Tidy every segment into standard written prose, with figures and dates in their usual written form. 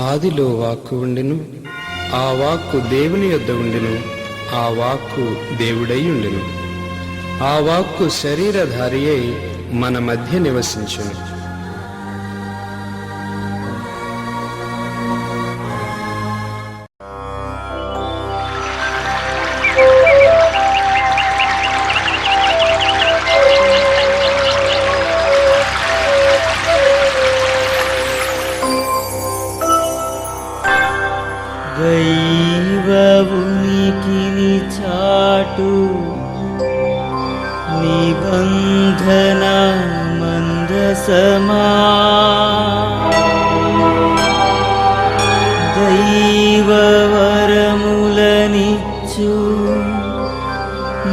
ఆదిలో వాక్కు ఉండెను, ఆ వాక్కు దేవుని యొద్ద ఉండెను, ఆ వాక్కు దేవుడై ఉండెను. ఆ వాక్కు శరీరధారి అయి మన మధ్య నివసించెను. దైవ ఉనికిని చాటు నిబంధన మందసమా, దైవ వరములనిచ్చు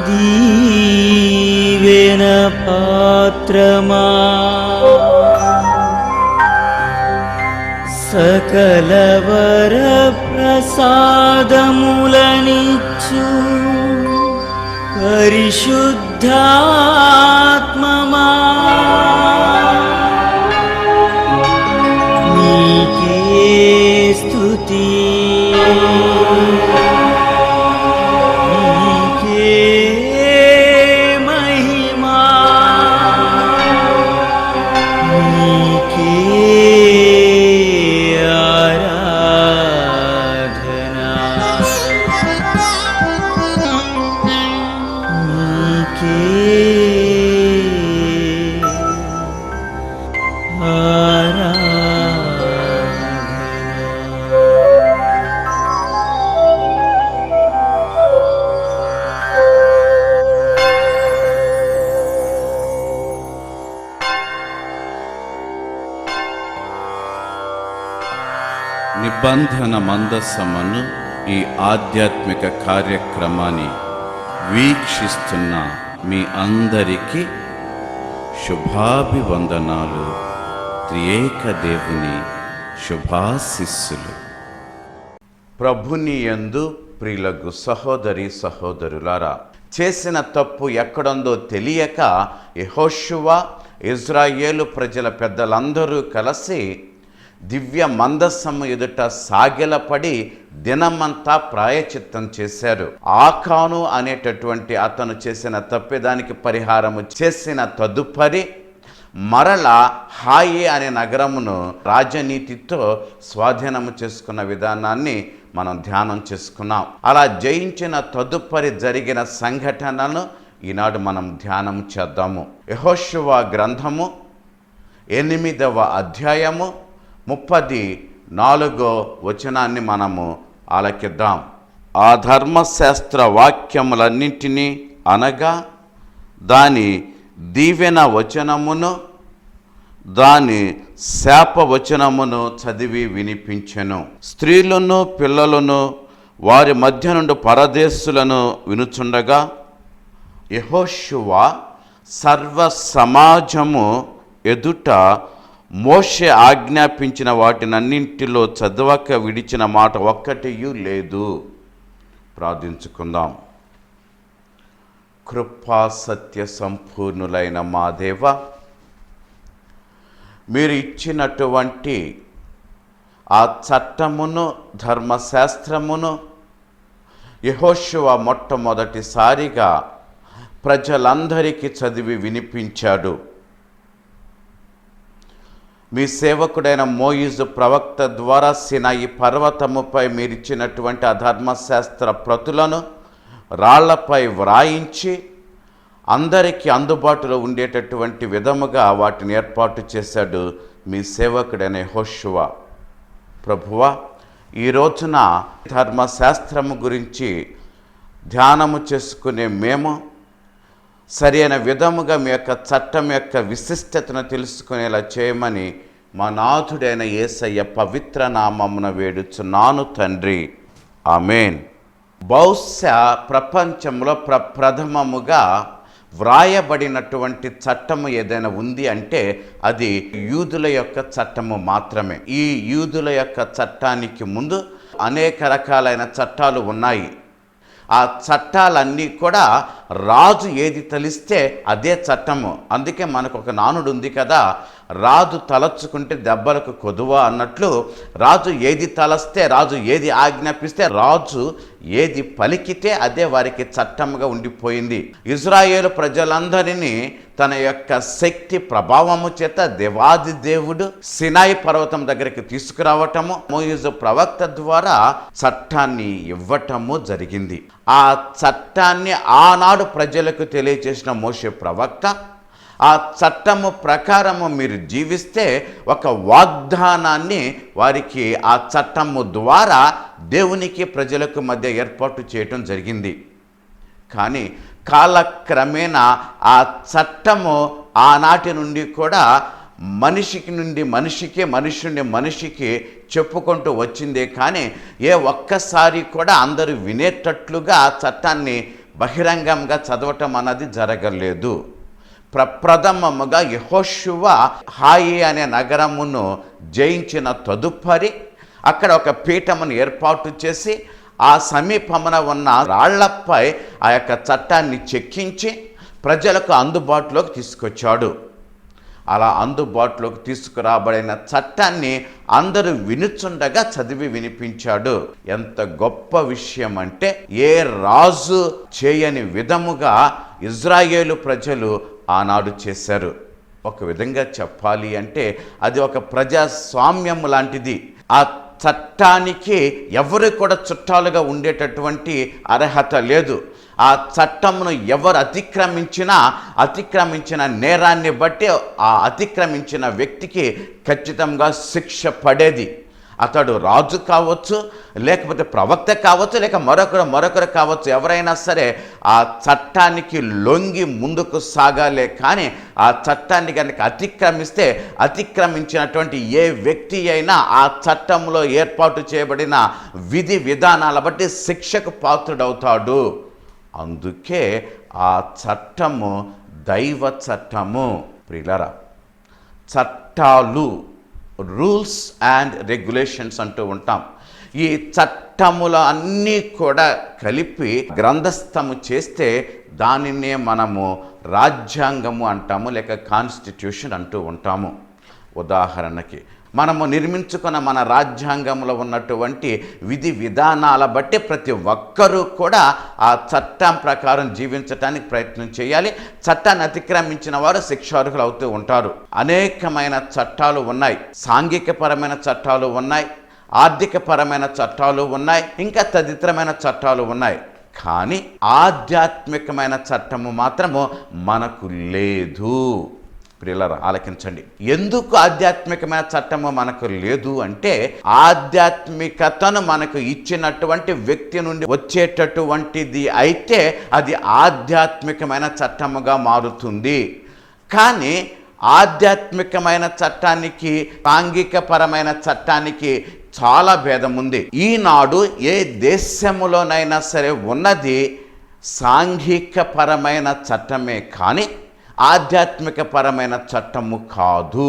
దీవెన పాత్రమా, సకల వర ప్రసాదములనిచ్చు పరిశుద్ధాత్మమా, నీకే స్తుతి, నీకే మహిమా, నీకే నిబంధన మందసమును ఈ ఆధ్యాత్మిక కార్యక్రమాన్ని వీక్షిస్తున్న మీ అందరికీ శుభాభివందనాలు. త్రియేక దేవుని శుభాశిస్సులు. ప్రభుని యందు ప్రియులకు సహోదరి సహోదరులారా, చేసిన తప్పు ఎక్కడుందో తెలియక యెహోషువ ఇజ్రాయేలు ప్రజల పెద్దలందరూ కలిసి దివ్య మందస్సము ఎదుట సాగిలపడి దినమంతా ప్రాయచిత్తం చేశారు. ఆకాను అనేటటువంటి అతను చేసిన తప్పిదానికి పరిహారము చేసిన తదుపరి మరలా హాయి అనే నగరమును రాజనీతితో స్వాధీనము చేసుకున్న విధానాన్ని మనం ధ్యానం చేసుకున్నాం. అలా జయించిన తదుపరి జరిగిన సంఘటనను ఈనాడు మనం ధ్యానం చేద్దాము. యెహోషువ గ్రంథము 8వ అధ్యాయము 34వ వచనాన్ని మనము ఆలకిద్దాం. ఆ ధర్మశాస్త్ర వాక్యములన్నింటినీ అనగా దాని దీవెన వచనమును దాని శాప వచనమును చదివి వినిపించెను. స్త్రీలను పిల్లలను వారి మధ్య నుండి పరదేశులను వినుచుండగా యెహోషువ సర్వ సమాజము ఎదుట మోషే ఆజ్ఞాపించిన వాటినన్నింటిలో చదవక విడిచిన మాట ఒక్కటియూ లేదు. ప్రార్థించుకుందాం. కృపా సత్య సంపూర్ణులైన మా దేవ, మీరు ఇచ్చినటువంటి ఆ చట్టమును ధర్మశాస్త్రమును యెహోషువ మొట్టమొదటిసారిగా ప్రజలందరికీ చదివి వినిపించాడు. మీ సేవకుడైన మోయిజు ప్రవక్త ద్వారా సినాయి పర్వతముపై మీరిచ్చినటువంటి ఆ ధర్మశాస్త్ర ప్రతులను రాళ్లపై వ్రాయించి అందరికీ అందుబాటులో ఉండేటటువంటి విధముగా వాటిని ఏర్పాటు చేశాడు మీ సేవకుడైన యెహోషువ. ప్రభువా, ఈ రోజున ధర్మశాస్త్రము గురించి ధ్యానము చేసుకునే మేము సరైన విధముగా మీ యొక్క చట్టం యొక్క విశిష్టతను తెలుసుకునేలా చేయమని మా నాథుడైన యేసయ్య పవిత్ర నామమున వేడుచున్నాను తండ్రి. ఆమేన్. బహుశా ప్రపంచంలో ప్రథమముగా వ్రాయబడినటువంటి చట్టము ఏదైనా ఉంది అంటే అది యూదుల యొక్క చట్టము మాత్రమే. ఈ యూదుల యొక్క చట్టానికి ముందు అనేక రకాలైన చట్టాలు ఉన్నాయి. ఆ చట్టాలన్నీ కూడా రాజు ఏది తలిస్తే అదే చట్టము. అందుకే మనకు ఒక నానుడు ఉంది కదా, రాజు తలచుకుంటే దెబ్బలకు కొదువ అన్నట్లు, రాజు ఏది తలస్తే, రాజు ఏది ఆజ్ఞాపిస్తే, రాజు ఏది పలికితే అదే వారికి చట్టముగా ఉండిపోయింది. ఇజ్రాయేలు ప్రజలందరినీ తన యొక్క శక్తి ప్రభావము చేత దేవాది దేవుడు సినాయి పర్వతం దగ్గరికి తీసుకురావటము, మోయిజు ప్రవక్త ద్వారా చట్టాన్ని ఇవ్వటము జరిగింది. ఆ చట్టాన్ని ఆనాడు ప్రజలకు తెలియజేసిన మోషే ప్రవక్త, ఆ చట్టము ప్రకారము మీరు జీవిస్తే ఒక వాగ్దానాన్ని వారికి ఆ చట్టము ద్వారా దేవునికి ప్రజలకు మధ్య ఏర్పాటు చేయటం జరిగింది. కానీ కాలక్రమేణా ఆ చట్టము ఆనాటి నుండి కూడా మనిషికి నుండి మనిషికి, మనిషి నుండి మనిషికి చెప్పుకుంటూ వచ్చిందే కానీ ఒక్కసారి కూడా అందరూ వినేటట్లుగా ఆ చట్టాన్ని బహిరంగంగా చదవటం అన్నది జరగలేదు. ప్రప్రథమముగా యెహోషువ హాయి అనే నగరమును జయించిన తదుపరి అక్కడ ఒక పీఠమును ఏర్పాటు చేసి ఆ సమీపమున ఉన్న రాళ్లపై ఆ యొక్క చట్టాన్ని చెక్కించి ప్రజలకు అందుబాటులోకి తీసుకొచ్చాడు. అలా అందుబాటులోకి తీసుకురాబడిన చట్టాన్ని అందరూ వినుచుండగా చదివి వినిపించాడు. ఎంత గొప్ప విషయం అంటే, ఏ రాజు చేయని విధముగా ఇజ్రాయేలు ప్రజలు ఆనాడు చేశారు. ఒక విధంగా చెప్పాలి అంటే అది ఒక ప్రజాస్వామ్యం లాంటిది. ఆ చట్టానికి ఎవరు కూడా చుట్టాలుగా ఉండేటటువంటి అర్హత లేదు. ఆ చట్టమును ఎవరు అతిక్రమించిన నేరాన్ని బట్టి ఆ అతిక్రమించిన వ్యక్తికి ఖచ్చితంగా శిక్ష పడేది. అతడు రాజు కావచ్చు, లేకపోతే ప్రవక్త కావచ్చు, లేక మరొకరు కావచ్చు, ఎవరైనా సరే ఆ చట్టానికి లొంగి ముందుకు సాగాలే. కానీ ఆ చట్టాన్ని కనుక అతిక్రమించినటువంటి ఏ వ్యక్తి అయినా ఆ చట్టంలో ఏర్పాటు చేయబడిన విధి విధానాల బట్టి శిక్షకు పాత్రుడవుతాడు. అందుకే ఆ చట్టము దైవ చట్టము. ప్రియులారా, చట్టాలు, రూల్స్ అండ్ రెగ్యులేషన్స్ అంటూ ఉంటాం. ఈ చట్టముల అన్నీ కూడా కలిపి గ్రంథస్థము చేస్తే దానినే మనము రాజ్యాంగము అంటాము, లేక కాన్స్టిట్యూషన్ అంటూ ఉంటాము. ఉదాహరణకి మనము నిర్మించుకున్న మన రాజ్యాంగంలో ఉన్నటువంటి విధి విధానాల బట్టి ప్రతి ఒక్కరూ కూడా ఆ చట్టం ప్రకారం జీవించడానికి ప్రయత్నం చేయాలి. చట్టాన్ని అతిక్రమించిన వారు శిక్షార్హులు అవుతూ ఉంటారు. అనేకమైన చట్టాలు ఉన్నాయి. సాంఘికపరమైన చట్టాలు ఉన్నాయి, ఆర్థికపరమైన చట్టాలు ఉన్నాయి, ఇంకా తదితరమైన చట్టాలు ఉన్నాయి. కానీ ఆధ్యాత్మికమైన చట్టము మాత్రము మనకు లేదు. ప్రియులారా, ఆలకించండి. ఎందుకు ఆధ్యాత్మికమైన చట్టము మనకు లేదు అంటే, ఆధ్యాత్మికతను మనకు ఇచ్చినటువంటి వ్యక్తి నుండి వచ్చేటటువంటిది అయితే అది ఆధ్యాత్మికమైన చట్టముగా మారుతుంది. కానీ ఆధ్యాత్మికమైన చట్టానికి, సాంఘికపరమైన చట్టానికి చాలా భేదం ఉంది. ఈనాడు ఏ దేశములోనైనా సరే ఉన్నది సాంఘికపరమైన చట్టమే కానీ ఆధ్యాత్మిక పరమైన చట్టము కాదు.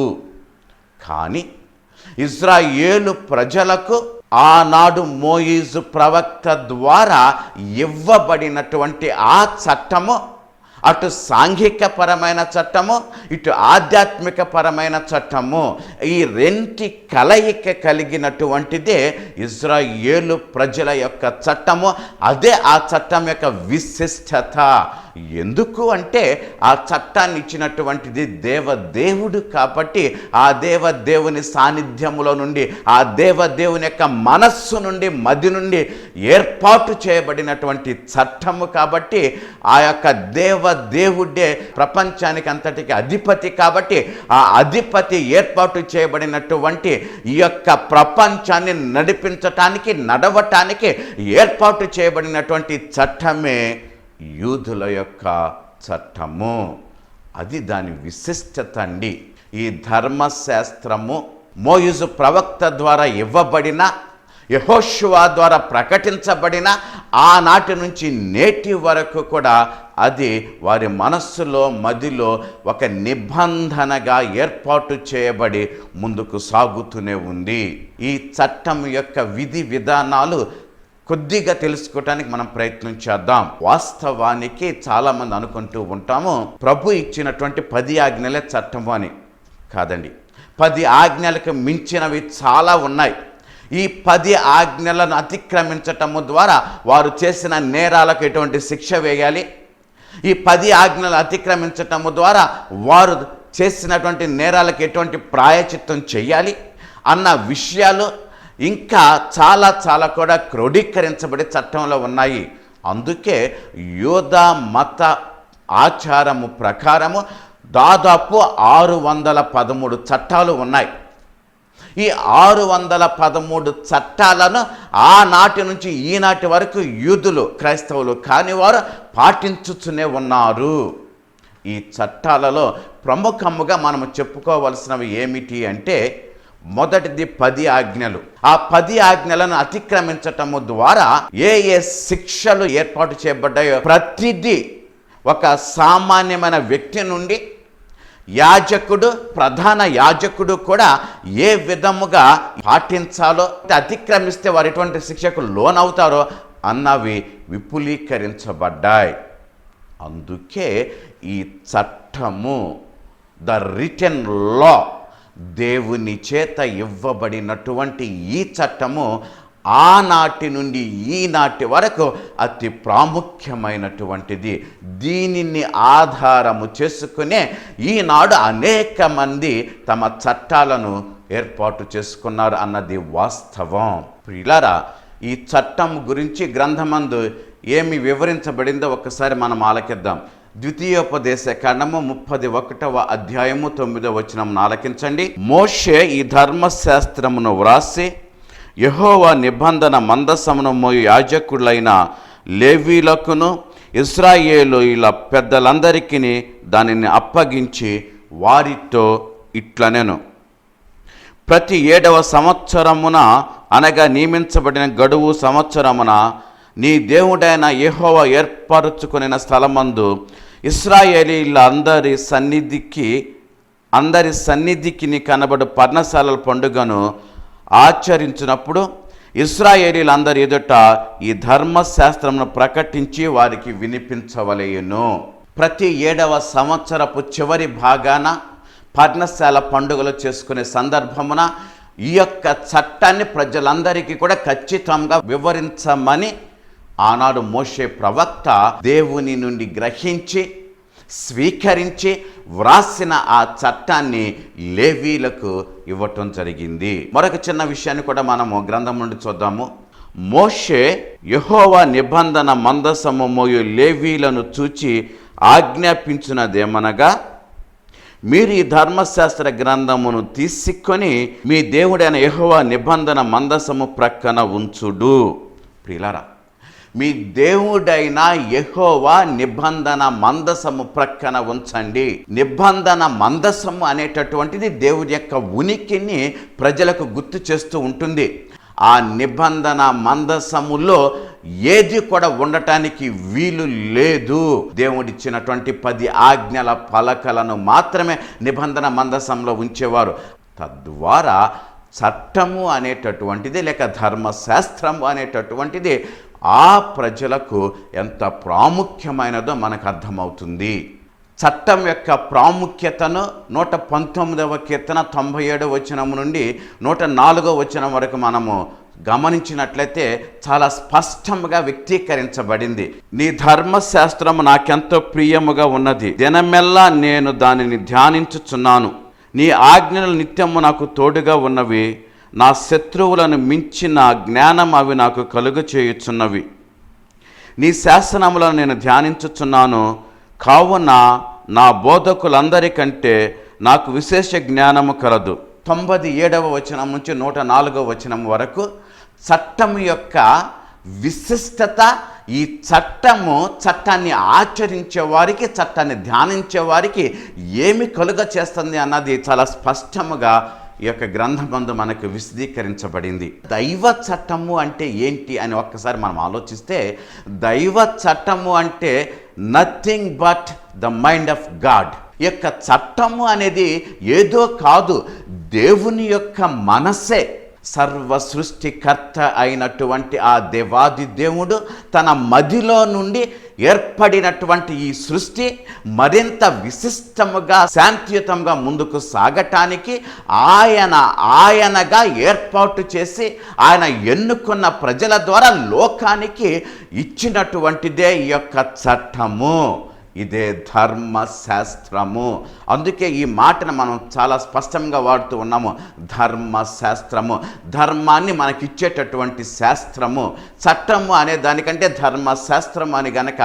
కానీ ఇజ్రాయేలు ప్రజలకు ఆనాడు మోయిజు ప్రవక్త ద్వారా ఇవ్వబడినటువంటి ఆ చట్టము అటు సాంఘిక పరమైన చట్టము, ఇటు ఆధ్యాత్మిక పరమైన చట్టము, ఈ రెంటి కలయిక కలిగినటువంటిదే ఇజ్రాయేలు ప్రజల యొక్క చట్టము. అదే ఆ చట్టం యొక్క విశిష్టత. ఎందుకు అంటే ఆ చట్టాన్ని ఇచ్చినటువంటిది దేవదేవుడు కాబట్టి, ఆ దేవదేవుని సాన్నిధ్యములో నుండి, ఆ దేవదేవుని యొక్క మనస్సు నుండి, మది నుండి ఏర్పాటు చేయబడినటువంటి చట్టము కాబట్టి, ఆ యొక్క దేవదేవుడే ప్రపంచానికి అంతటికి అధిపతి కాబట్టి, ఆ అధిపతి ఏర్పాటు చేయబడినటువంటి ఈ యొక్క ప్రపంచాన్ని నడిపించటానికి, నడవటానికి ఏర్పాటు చేయబడినటువంటి చట్టమే యూదుల యొక్క చట్టము. అది దాని విశిష్టత అండి. ఈ ధర్మశాస్త్రము మోయిజు ప్రవక్త ద్వారా ఇవ్వబడిన, యెహోషువ ద్వారా ప్రకటించబడిన ఆనాటి నుంచి నేటి వరకు కూడా అది వారి మనస్సులో, మదిలో ఒక నిబంధనగా ఏర్పాటు చేయబడి ముందుకు సాగుతూనే ఉంది. ఈ చట్టం యొక్క విధి విధానాలు కొద్దిగా తెలుసుకోవటానికి మనం ప్రయత్నం చేద్దాం. వాస్తవానికి చాలామంది అనుకుంటూ ఉంటాము ప్రభు ఇచ్చినటువంటి 10 ఆజ్ఞలే చట్టము అని. కాదండి, 10 ఆజ్ఞలకు మించినవి చాలా ఉన్నాయి. ఈ 10 ఆజ్ఞలను అతిక్రమించటము ద్వారా వారు చేసిన నేరాలకు ఎటువంటి శిక్ష వేయాలి, ఈ 10 ఆజ్ఞలు అతిక్రమించటము ద్వారా వారు చేసినటువంటి నేరాలకు ఎటువంటి ప్రాయచిత్తం చేయాలి అన్న విషయాలు ఇంకా చాలా చాలా కూడా క్రోడీకరించబడి చట్టంలో ఉన్నాయి. అందుకే యూదా మత ఆచారము ప్రకారము దాదాపు 613 చట్టాలు ఉన్నాయి. ఈ 613 చట్టాలను ఆనాటి నుంచి ఈనాటి వరకు యూదులు, క్రైస్తవులు కాని వారు పాటించుతూనే ఉన్నారు. ఈ చట్టాలలో ప్రముఖముగా మనము చెప్పుకోవలసినవి ఏమిటి అంటే, మొదటిది 10 ఆజ్ఞలు. ఆ 10 ఆజ్ఞలను అతిక్రమించటము ద్వారా ఏ శిక్షలు ఏర్పాటు చేయబడ్డాయో ప్రతిదీ ఒక సామాన్యమైన వ్యక్తి నుండి యాజకుడు, ప్రధాన యాజకుడు కూడా ఏ విధముగా పాటించాలో, అతిక్రమిస్తే వారు ఎటువంటి శిక్షకు లోనవుతారో అన్నవి విపులీకరించబడ్డాయి. అందుకే ఈ చట్టము, ద రిటన్ లా, దేవుని చేత ఇవ్వబడినటువంటి ఈ చట్టము ఆనాటి నుండి ఈనాటి వరకు అతి ప్రాముఖ్యమైనటువంటిది. దీనిని ఆధారము చేసుకునే ఈనాడు అనేక మంది తమ చట్టాలను ఏర్పాటు చేసుకున్నారు అన్నది వాస్తవం. ప్రియులారా, ఈ చట్టం గురించి గ్రంథమందు ఏమి వివరించబడిందో ఒకసారి మనం ఆలకిద్దాం. ద్వితీయోపదేశ కాండము 31వ అధ్యాయము 9వ వచనం ఆలకించండి. మోషే ఈ ధర్మశాస్త్రమును వ్రాసి యెహోవా నిబంధన మందసమును మోయు యాజకులైన లేవీలకును ఇశ్రాయేలీయుల పెద్దలందరికీ దానిని అప్పగించి వారితో ఇట్లనెను, ప్రతి 7వ సంవత్సరమున అనగా నియమించబడిన గడువు సంవత్సరమున నీ దేవుడైన యెహోవా ఏర్పరచుకున్న స్థలమందు ఇశ్రాయేలీయుల అందరి సన్నిధికి కనబడు పర్ణశాలల పండుగను ఆచరించినప్పుడు ఇశ్రాయేలీయులందరి ఎదుట ఈ ధర్మశాస్త్రమును ప్రకటించి వారికి వినిపించవలెను. ప్రతి 7వ సంవత్సరపు చివరి భాగాన పర్ణశాల పండుగలు చేసుకునే సందర్భమున ఈ యొక్క చట్టాన్ని ప్రజలందరికీ కూడా ఖచ్చితంగా వివరించమని ఆనాడు మోషే ప్రవక్త దేవుని నుండి గ్రహించి స్వీకరించి వ్రాసిన ఆ చట్టాన్ని లేవీలకు ఇవ్వటం జరిగింది. మరొక చిన్న విషయాన్ని కూడా మనము గ్రంథం నుండి చూద్దాము. మోషే యెహోవా నిబంధన మందసము మోయు లేవీలను చూచి ఆజ్ఞాపించినదేమనగా, మీరు ఈ ధర్మశాస్త్ర గ్రంథమును తీసుకొని మీ దేవుడైన యెహోవా నిబంధన మందసము ప్రక్కన ఉంచుడు. ప్రియులారా, మీ దేవుడైన యెహోవా నిబంధన మందసము ప్రక్కన ఉంచండి. నిబంధన మందసము అనేటటువంటిది దేవుడి యొక్క ఉనికిని ప్రజలకు గుర్తు చేస్తూ ఉంటుంది. ఆ నిబంధన మందసములో ఏది కూడా ఉండటానికి వీలు లేదు. దేవుడిచ్చినటువంటి 10 ఆజ్ఞల పలకలను మాత్రమే నిబంధన మందసంలో ఉంచేవారు. తద్వారా చట్టము అనేటటువంటిది లేక ధర్మశాస్త్రము అనేటటువంటిది ఆ ప్రజలకు ఎంత ప్రాముఖ్యమైనదో మనకు అర్థమవుతుంది. చట్టం యొక్క ప్రాముఖ్యతను 119వ కీర్తన 97వ వచనం నుండి 104వ వచనం వరకు మనము గమనించినట్లయితే చాలా స్పష్టంగా వ్యక్తీకరించబడింది. నీ ధర్మశాస్త్రము నాకెంతో ప్రియముగా ఉన్నది, దినమెల్లా నేను దానిని ధ్యానించుచున్నాను. నీ ఆజ్ఞలు నిత్యము నాకు తోడుగా ఉన్నవి, నా శత్రువులను మించిన జ్ఞానం అవి నాకు కలుగ చేయుచున్నవి. నీ శాసనములను నేను ధ్యానించుచున్నాను, కావున నా బోధకులందరికంటే నాకు విశేష జ్ఞానము కలదు. 97వ వచనం నుంచి 104వ వచనం వరకు చట్టము యొక్క విశిష్టత, ఈ చట్టాన్ని ఆచరించే వారికి, చట్టాన్ని ధ్యానించే వారికి ఏమి కలుగ చేస్తుంది అన్నది చాలా స్పష్టముగా ఈ యొక్క గ్రంథమందు మనకు విశదీకరించబడింది. దైవ చట్టము అంటే ఏంటి అని ఒక్కసారి మనం ఆలోచిస్తే, దైవ చట్టము అంటే nothing but the mind of God. ఈ యొక్క చట్టము అనేది ఏదో కాదు, దేవుని యొక్క మనస్సే. సర్వ సృష్టికర్త అయినటువంటి ఆ దేవాది దేవుడు తన మదిలో నుండి ఏర్పడినటువంటి ఈ సృష్టి మరింత విశిష్టముగా శాంతియుతంగా ముందుకు సాగటానికి ఆయనగా ఏర్పాటు చేసి ఆయన ఎన్నుకున్న ప్రజల ద్వారా లోకానికి ఇచ్చినటువంటిదే ఈ యొక్క చట్టము. ఇదే ధర్మశాస్త్రము. అందుకే ఈ మాటను మనం చాలా స్పష్టంగా వాడుతూ ఉన్నాము. ధర్మశాస్త్రము, ధర్మాన్ని మనకిచ్చేటటువంటి శాస్త్రము. చట్టము అనే దానికంటే ధర్మశాస్త్రము అని గనక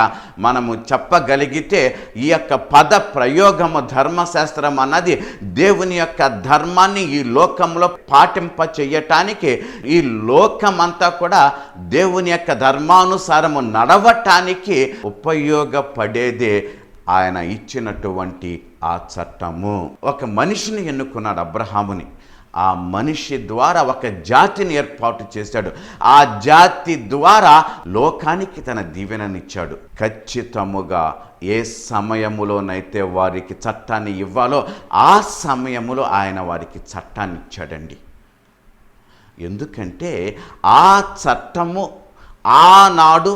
మనము చెప్పగలిగితే ఈ యొక్క పద ప్రయోగము ధర్మశాస్త్రం అన్నది దేవుని యొక్క ధర్మాన్ని ఈ లోకంలో పాటింప చెయ్యటానికి, ఈ లోకమంతా కూడా దేవుని యొక్క ధర్మానుసారము నడవటానికి ఉపయోగపడేదే ఆయన ఇచ్చినటువంటి ఆ చట్టము. ఒక మనిషిని ఎన్నుకున్నాడు, అబ్రహాముని. ఆ మనిషి ద్వారా ఒక జాతిని ఏర్పాటు చేశాడు. ఆ జాతి ద్వారా లోకానికి తన దీవెననిచ్చాడు. ఖచ్చితముగా ఏ సమయములోనైతే వారికి చట్టాన్ని ఇవ్వాలో ఆ సమయములో ఆయన వారికి చట్టాన్ని ఇచ్చాడండి. ఎందుకంటే ఆ చట్టము ఆనాడు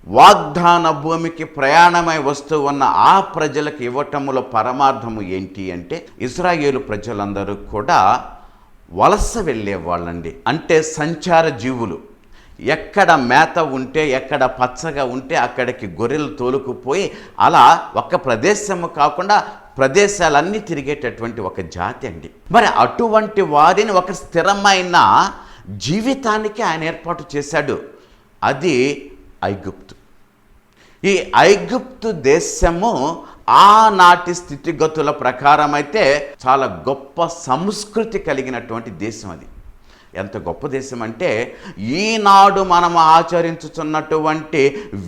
వాగ్దాన భూమికి ప్రయాణమై వస్తూ ఉన్న ఆ ప్రజలకు ఇవ్వటములో పరమార్థము ఏంటి అంటే, ఇశ్రాయేలు ప్రజలందరూ కూడా వలస వెళ్ళేవాళ్ళండి. అంటే సంచార జీవులు. ఎక్కడ మేత ఉంటే, ఎక్కడ పచ్చగా ఉంటే అక్కడికి గొర్రెలు తోలుకుపోయి అలా ఒక ప్రదేశము కాకుండా ప్రదేశాలన్నీ తిరిగేటటువంటి ఒక జాతి అండి. మరి అటువంటి వారిని ఒక స్థిరమైన జీవితానికి ఆయన ఏర్పాటు చేశాడు. అది ఐగుప్తు. ఈ ఐగుప్తు దేశము ఆనాటి స్థితిగతుల ప్రకారం అయితే చాలా గొప్ప సంస్కృతి కలిగినటువంటి దేశం. అది ఎంత గొప్ప దేశం అంటే, ఈనాడు మనం ఆచరించుతున్నటువంటి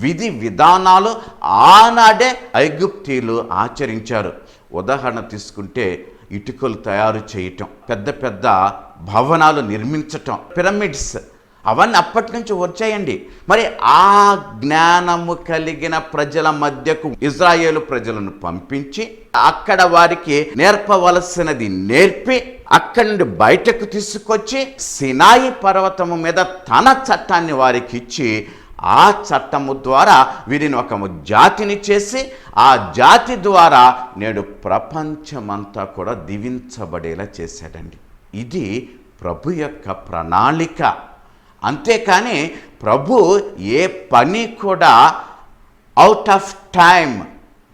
విధి విధానాలు ఆనాడే ఐగుప్తీయులు ఆచరించారు. ఉదాహరణ తీసుకుంటే ఇటుకలు తయారు చేయటం, పెద్ద పెద్ద భవనాలు నిర్మించటం, పిరమిడ్స్, అవన్నీ అప్పటి నుంచి వచ్చాయండి. మరి ఆ జ్ఞానము కలిగిన ప్రజల మధ్యకు ఇజ్రాయేలు ప్రజలను పంపించి అక్కడ వారికి నేర్పవలసినది నేర్పి అక్కడి నుండి బయటకు తీసుకొచ్చి సినాయి పర్వతము మీద తన చట్టాన్ని వారికి ఇచ్చి ఆ చట్టము ద్వారా వీరిని ఒక జాతిని చేసి ఆ జాతి ద్వారా నేడు ప్రపంచమంతా కూడా దీవించబడేలా చేశాడండి. ఇది ప్రభు యొక్క ప్రణాళిక. అంతేకాని ప్రభు ఏ పని కూడా అవుట్ ఆఫ్ టైం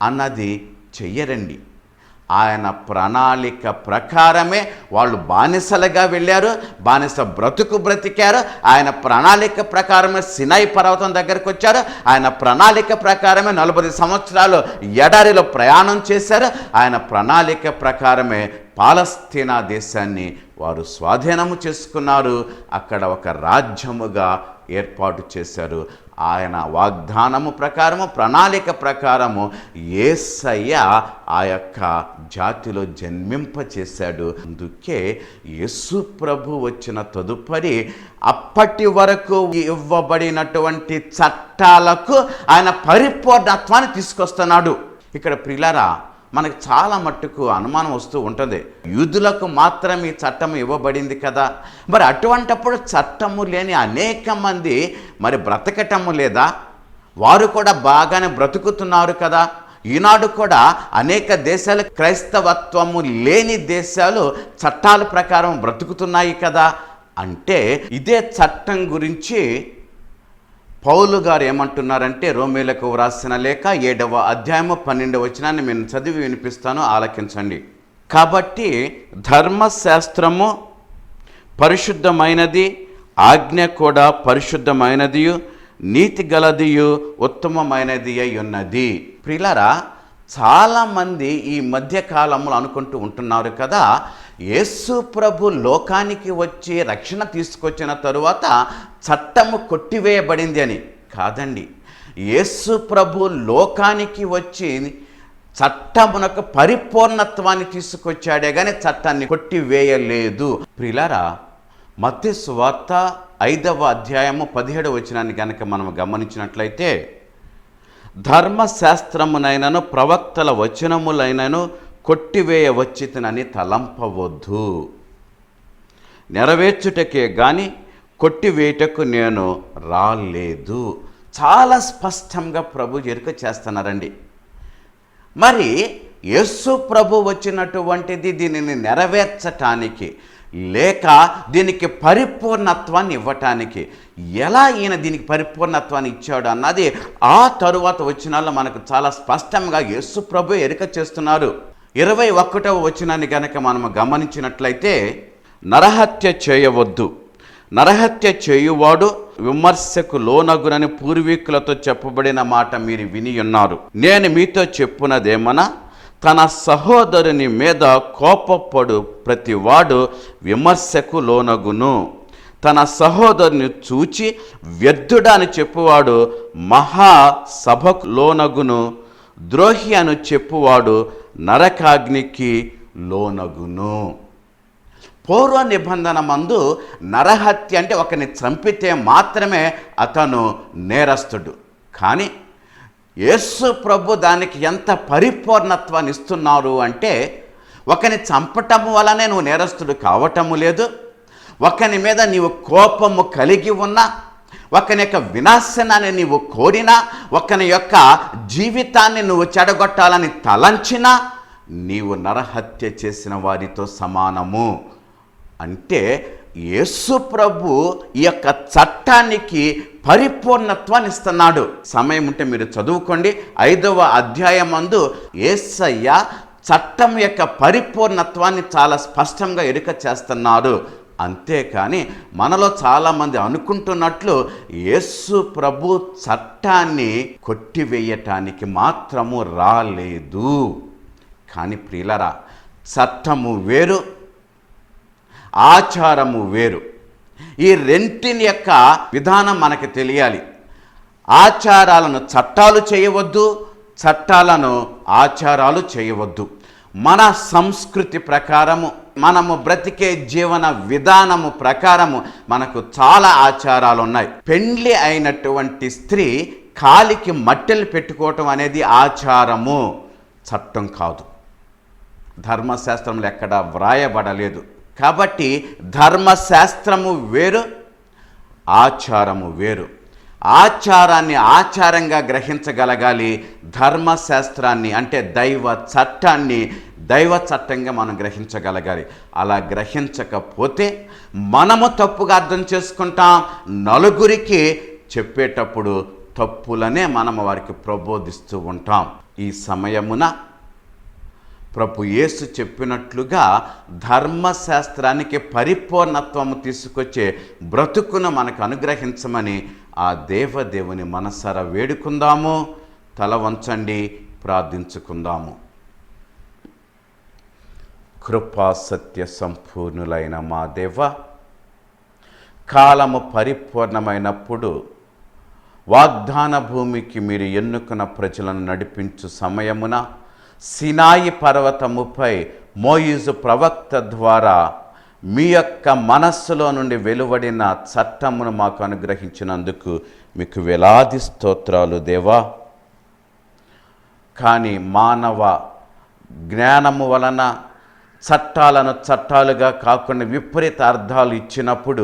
అన్నది చెయ్యరండి. ఆయన ప్రణాళిక ప్రకారమే వాళ్ళు బానిసలుగా వెళ్ళారు, బానిస బ్రతుకు బ్రతికారు. ఆయన ప్రణాళిక ప్రకారమే సినాయి పర్వతం దగ్గరకు వచ్చారు. ఆయన ప్రణాళిక ప్రకారమే 40 సంవత్సరాలు ఎడారిలో ప్రయాణం చేశారు. ఆయన ప్రణాళిక ప్రకారమే పాలస్తీనా దేశాన్ని వారు స్వాధీనము చేసుకున్నారు. అక్కడ ఒక రాజ్యముగా ఏర్పాటు చేశారు. ఆయన వాగ్దానము ప్రకారము, ప్రణాళిక ప్రకారము యేసయ్య ఆ యొక్క జాతిలో జన్మింపచేశాడు. అందుకే యేసు ప్రభు వచ్చిన తదుపరి అప్పటి వరకు ఇవ్వబడినటువంటి చట్టాలకు ఆయన పరిపూర్ణత్వాన్ని తీసుకొస్తున్నాడు. ఇక్కడ ప్రియులారా, మనకు చాలా మట్టుకు అనుమానం వస్తూ ఉంటుంది, యూదులకు మాత్రం ఈ చట్టం ఇవ్వబడింది కదా, మరి అటువంటప్పుడు చట్టము లేని అనేక మంది మరి బ్రతకటము లేదా? వారు కూడా బాగానే బ్రతుకుతున్నారు కదా. ఈనాడు కూడా అనేక దేశాలు, క్రైస్తవత్వము లేని దేశాలు చట్టాల ప్రకారం బ్రతుకుతున్నాయి కదా. అంటే ఇదే చట్టం గురించి పౌలు గారు ఏమంటున్నారంటే, రోమీలకు వ్రాసిన లేఖ 7వ అధ్యాయము 12వ వచనాన్ని నేను చదివి వినిపిస్తాను, ఆలకించండి. కాబట్టి ధర్మశాస్త్రము పరిశుద్ధమైనది, ఆజ్ఞ కూడా పరిశుద్ధమైనది, నీతి గలదియు ఉత్తమమైనది అయి ఉన్నది. ప్రియులారా, చాలామంది ఈ మధ్యకాలంలో అనుకుంటూ ఉంటున్నారు కదా, యేసు ప్రభు లోకానికి వచ్చి రక్షణ తీసుకొచ్చిన తరువాత చట్టము కొట్టివేయబడింది అని. కాదండి, యేసు ప్రభు లోకానికి వచ్చి చట్టమునకు పరిపూర్ణత్వాన్ని తీసుకొచ్చాడే కానీ చట్టాన్ని కొట్టివేయలేదు. ప్రియులారా, మత్తయి సువార్త 5వ అధ్యాయము 17వ వచనాన్ని కనుక మనం గమనించినట్లయితే, ధర్మశాస్త్రమునైనను ప్రవక్తల వచనములైనను కొట్టివేయవచ్చితనని తలంపవద్దు. నెరవేర్చుటకే గాని కొట్టివేయటకు నేను రాలేదు. చాలా స్పష్టంగా ప్రభు ఎరుక చేస్తున్నారండి. మరి యేసు ప్రభు వచ్చినటువంటిది దీనిని నెరవేర్చటానికి, లేక దీనికి పరిపూర్ణత్వాన్ని ఇవ్వటానికి. ఎలా ఈయన దీనికి పరిపూర్ణత్వాన్ని ఇచ్చాడు అన్నది ఆ తరువాత వచనాల్లో మనకు చాలా స్పష్టంగా యేసు ప్రభు ఎరుక చేస్తున్నారు. 21వ వచనాన్ని గనక మనము గమనించినట్లయితే, నరహత్య చేయవద్దు, నరహత్య చేయువాడు విమర్శకు లోనగునని పూర్వీకులతో చెప్పబడిన మాట మీరు విని ఉన్నారు. నేను మీతో చెప్పునదేమనా, తన సహోదరుని మీద కోపపడు ప్రతివాడు విమర్శకు లోనగును. తన సహోదరుని చూచి వ్యర్థుడా అని చెప్పువాడు మహాసభకు లోనగును. ద్రోహి అని చెప్పువాడు నరకాగ్నికి లోనగును. పూర్వ నిబంధన మందు నరహత్య అంటే ఒకరిని చంపితే మాత్రమే అతను నేరస్తుడు. కానీ యేసు ప్రభు దానికి ఎంత పరిపూర్ణత్వాన్ని ఇస్తున్నారు అంటే, ఒకరిని చంపటము వలనే నువ్వు నేరస్తుడు కావటము లేదు. ఒకని మీద నీవు కోపము కలిగి ఉన్నా, ఒకని యొక్క వినాశనాన్ని నీవు కోరినా, ఒకని యొక్క జీవితాన్ని నువ్వు చెడగొట్టాలని తలంచినా నీవు నరహత్య చేసిన వారితో సమానము. అంటే యేసు ప్రభు ఈ యొక్క చట్టానికి పరిపూర్ణత్వాన్ని ఇస్తున్నాడు. సమయం ఉంటే మీరు చదువుకోండి. 5వ అధ్యాయమందు యేసయ్య చట్టం యొక్క పరిపూర్ణత్వాన్ని చాలా స్పష్టంగా ఎరుక చేస్తున్నారు. అంతేకాని మనలో చాలామంది అనుకుంటున్నట్లు యేసు ప్రభు చట్టాన్ని కొట్టివేయటానికి మాత్రము రాలేదు. కానీ ప్రియులరా, చట్టము వేరు, ఆచారము వేరు. ఈ రెంటిని యొక్క విధానం మనకు తెలియాలి. ఆచారాలను చట్టాలు చేయవద్దు, చట్టాలను ఆచారాలు చేయవద్దు. మన సంస్కృతి ప్రకారము, మనము బ్రతికే జీవన విధానము ప్రకారము మనకు చాలా ఆచారాలు ఉన్నాయి. పెండ్లి అయినటువంటి స్త్రీ కాలికి మట్టెలు పెట్టుకోవటం అనేది ఆచారము, చట్టం కాదు. ధర్మశాస్త్రంలో ఎక్కడా వ్రాయబడలేదు. కాబట్టి ధర్మశాస్త్రము వేరు, ఆచారము వేరు. ఆచారాన్ని ఆచారంగా గ్రహించగలగాలి, ధర్మశాస్త్రాన్ని అంటే దైవ చట్టాన్ని దైవ చట్టంగా మనం గ్రహించగలగాలి. అలా గ్రహించకపోతే మనము తప్పుగా అర్థం చేసుకుంటాం. నలుగురికి చెప్పేటప్పుడు తప్పులనే మనము వారికి ప్రబోధిస్తూ ఉంటాం. ఈ సమయమున ప్రభు యేసు చెప్పినట్లుగా ధర్మశాస్త్రానికి పరిపూర్ణత్వము తీసుకొచ్చే బ్రతుకును మనకు అనుగ్రహించమని ఆ దేవదేవుని మనసారా వేడుకుందాము. తల వంచండి, ప్రార్థించుకుందాము. కృపా సత్య సంపూర్ణులైన మా దేవ, కాలము పరిపూర్ణమైనప్పుడు వాగ్దాన భూమికి మీరు ఎన్నుకున్న ప్రజలను నడిపించు సమయమున సినాయి పర్వతముపై మోయిజు ప్రవక్త ద్వారా మీ యొక్క మనస్సులో నుండి వెలువడిన చట్టమును మాకు అనుగ్రహించినందుకు మీకు వేలాది స్తోత్రాలు దేవా. కానీ మానవ జ్ఞానము వలన చట్టాలను చట్టాలుగా కాకుండా విపరీత అర్థాలు ఇచ్చినప్పుడు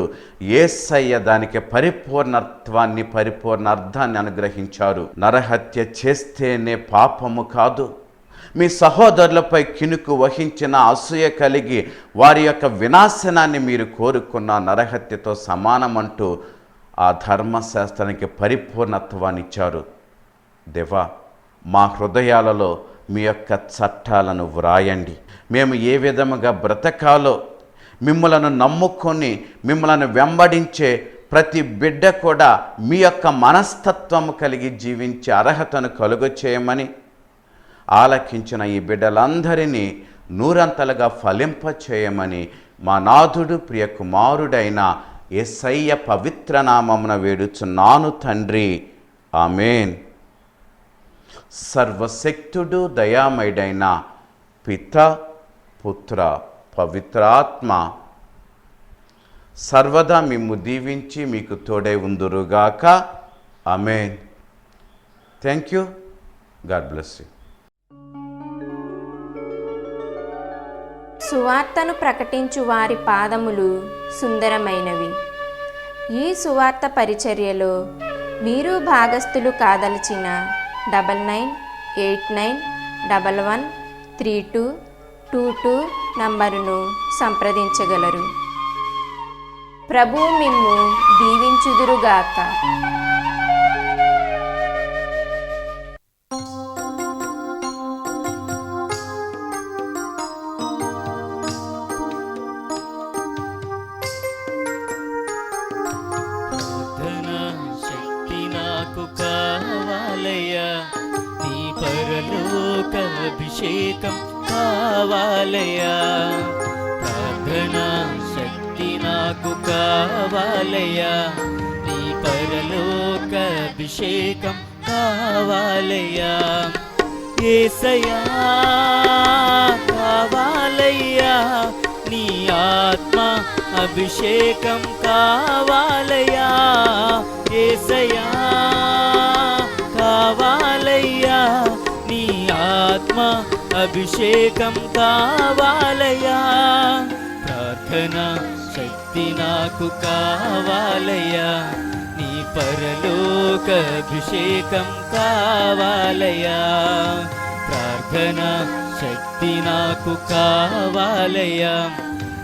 యేసయ్య దానికి పరిపూర్ణత్వాన్ని, పరిపూర్ణ అర్థాన్ని అనుగ్రహించారు. నరహత్య చేస్తేనే పాపము కాదు, మీ సహోదరులపై కినుకు వహించిన అసూయ కలిగి వారి యొక్క వినాశనాన్ని మీరు కోరుకున్న నరహత్యతో సమానమంటూ ఆ ధర్మశాస్త్రానికి పరిపూర్ణత్వాన్ని ఇచ్చారు. దేవా, మా హృదయాలలో మీ యొక్క చట్టాలను వ్రాయండి. మేము ఏ విధముగా బ్రతకాలో మిమ్మలను నమ్ముకొని మిమ్మలను వెంబడించే ప్రతి బిడ్డ కూడా మీ యొక్క మనస్తత్వము కలిగి జీవించే అర్హతను కలుగచేయమని, ఆలకించిన ఈ బిడ్డలందరినీ నూరంతలుగా ఫలింపచేయమని మా నాథుడు ప్రియ కుమారుడైన యేసయ్య పవిత్ర నామమున వేడుచున్నాను తండ్రి. ఆమేన్. సర్వశక్తుడు దయామయుడైన పిత, పుత్ర, పవిత్రాత్మ సర్వదా మిమ్ము దీవించి మీకు తోడై ఉందురుగాక. ఆమేన్. Thank you. God bless you. సువార్తను ప్రకటించు వారి పాదములు సుందరమైనవి. ఈ సువార్త పరిచర్యలో మీరు భాగస్థులు కాదలిచిన 9989113222 నంబరును సంప్రదించగలరు. ప్రభువు మిమ్ము దీవించుదురుగాక. శక్తి నాకు కావాలయ్యా, నీ పరలోక అభిషేకం కావాలయ్యా. ప్రార్థనా శక్తి నాకు కావాలయ్యా, నీ పరలోక అభిషేకం కావాలయ్యా. యేసయ్యా కావాలయ్యా, నీ ఆత్మ అభిషేకం కావాలయ్యా. యేసయ్యా కావాలయ్యా, నీ ఆత్మ అభిషేకం కావాలయ్యా. ప్రార్థనా శక్తి నాకు కావాలయ్యా, నీ పరలోక అభిషేకం కావాలయ్యా. ప్రార్థనా శక్తి నాకు కావాలయ్యా,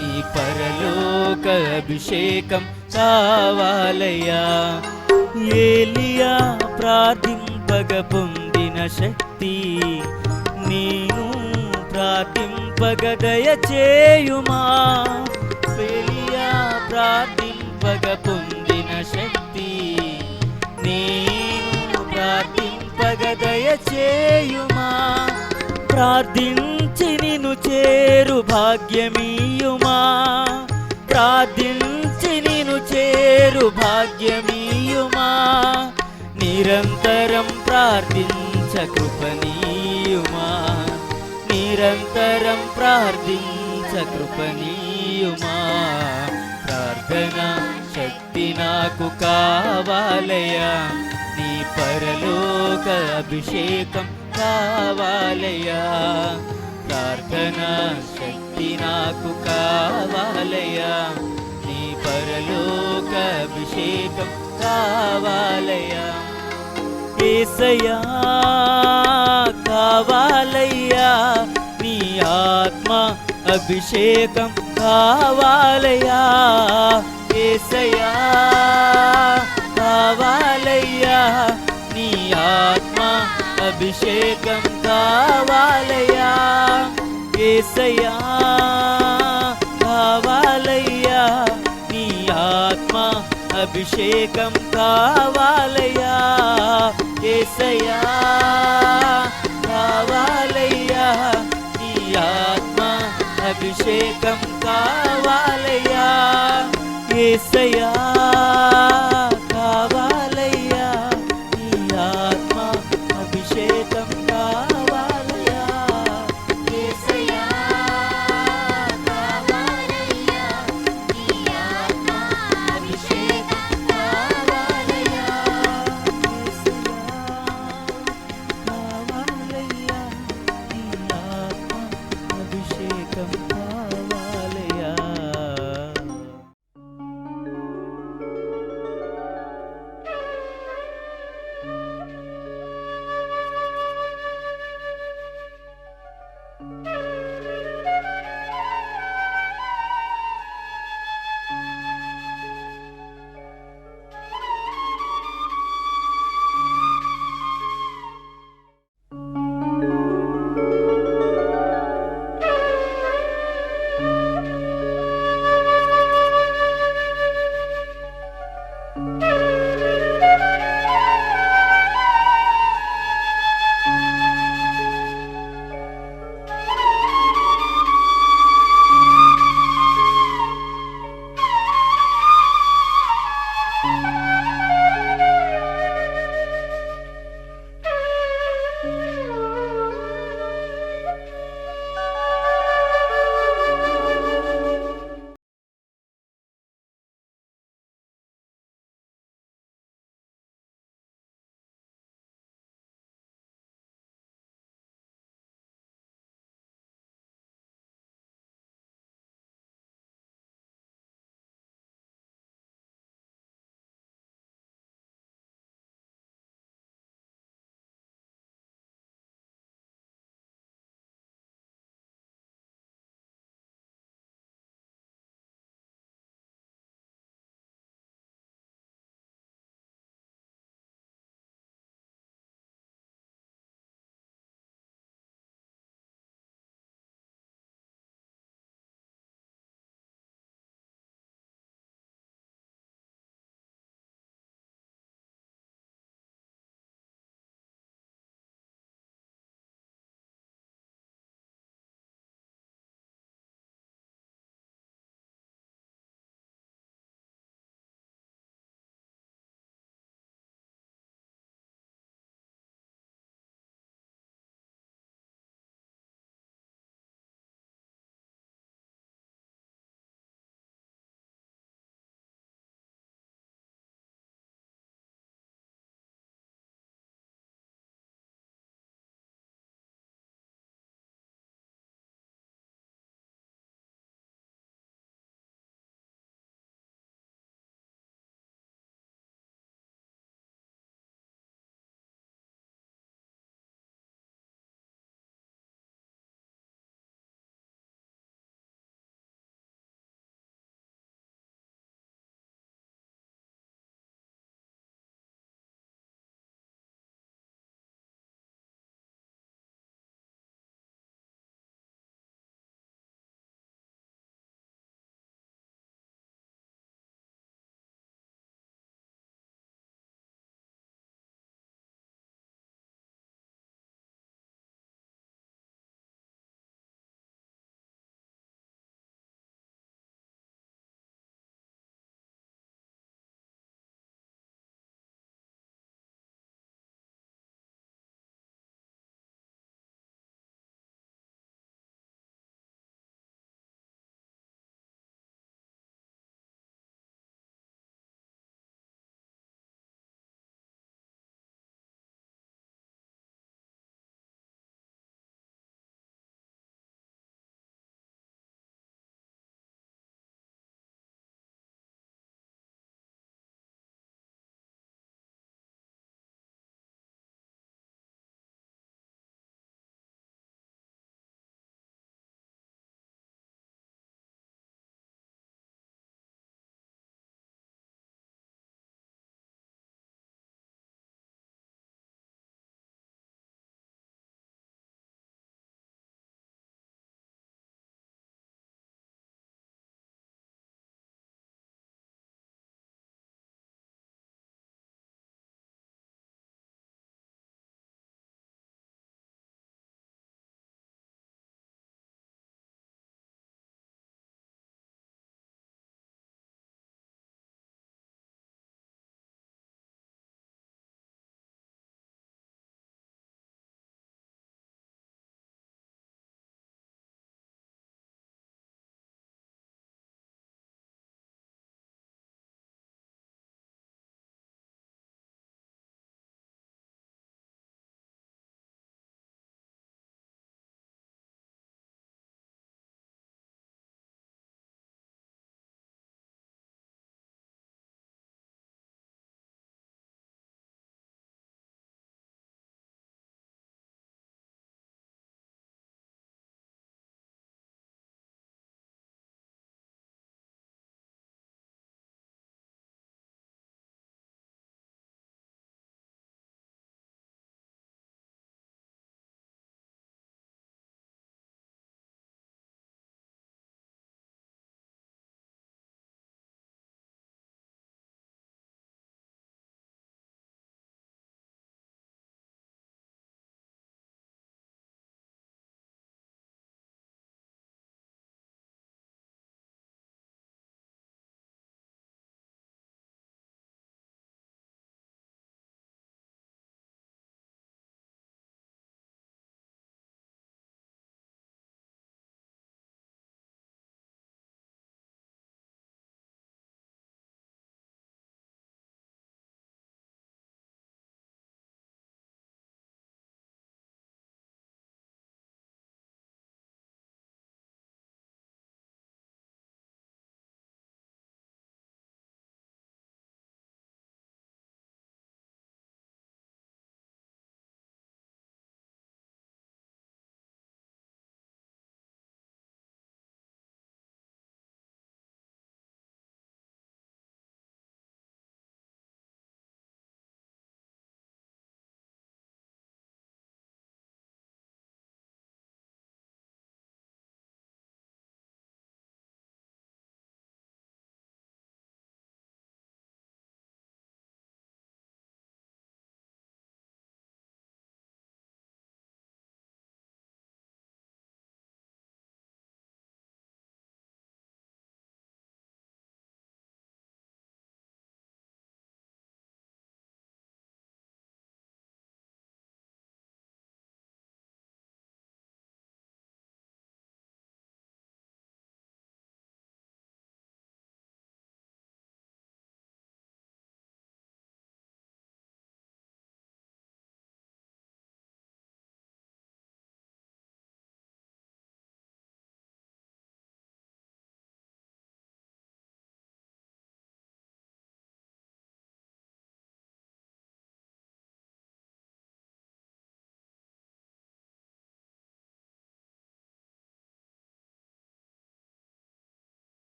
నీ పరలోక అభిషేకం కావాలయ్యా. ఏలియా ప్రార్థింపగ పొందిన శక్తి నేను ప్రార్థింపగ దయచేయుమా. ఏలియా ప్రార్థింపగ పొందిన శక్తి నేను ప్రార్థింపగ దయచేయుమా. ప్రార్థించి నిన్ను చేరు భాగ్యమీయుమా. ప్రార్థించి నిన్ను చేరు భాగ్యమీయుమా. నిరంతరం ప్రార్థించ కృపనీయుమా. నిరంతరం ప్రార్థించ కృపనీయుమా. ప్రార్థనా శక్తి నాకు కావాలయ్యా, నీ పరలోక అభిషేకం కావాలయ్యా. ప్రార్థనా శక్తి నాకు కావాలయ్యా, నీ పరలోక అభిషేకం కావాలయ్యా. యేసయ్యా కావాలయ్యా, నీ ఆత్మ అభిషేకం కావాలయ్యా. యేసయ్యా కావాలయ్యా, నీ ఆత్మ అభిషేకం కావాలయ్యా. యేసయ్యా కావాలయ్యా, నీ ఆత్మ అభిషేకం కావాలయ్యా. యేసయ్యా కావాలయ్యా, నీ ఆత్మ అభిషేకం కావాలయ్యా. యేసయ్యా